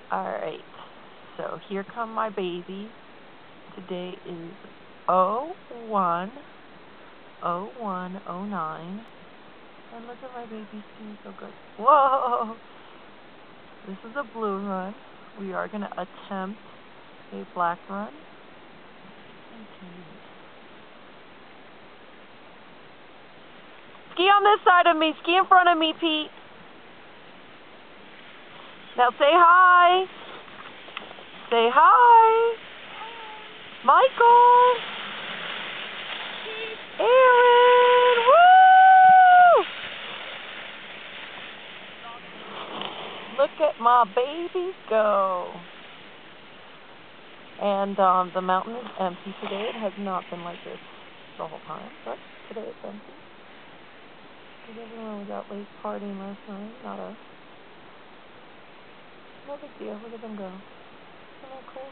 Alright, so here come my babies. Today is 01/01/09. And look at my babies doing so good. Whoa! This is a blue run. We are going to attempt a black run. Ski on this side of me. Ski in front of me, Pete. Now say hi. Say hi. Michael. Aaron. Woo! Look at my babies go. And the mountain is empty today. It has not been like this the whole time, but today it's empty. Because everyone was out late partying last night. Not us. No big deal. Look at them go. Isn't that cool?